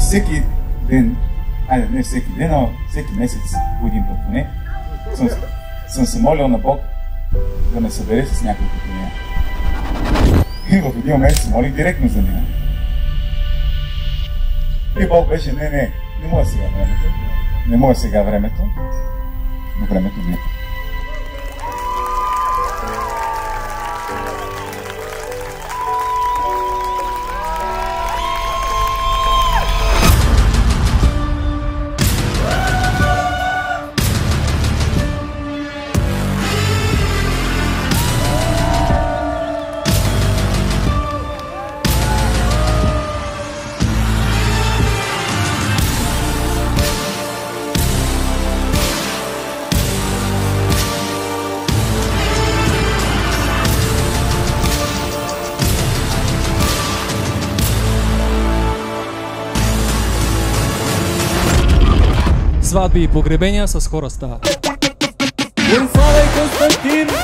всеки ден, айде не всеки ден, но всеки месец по един път поне, съм се молил на Бог да ме събере с някой като нея. И в един момент се молих директно за нея. И Бог беше, не може сега времето. Не може сега времето, но времето не. Сватби и погребения с хора стават. Борислава и Константин!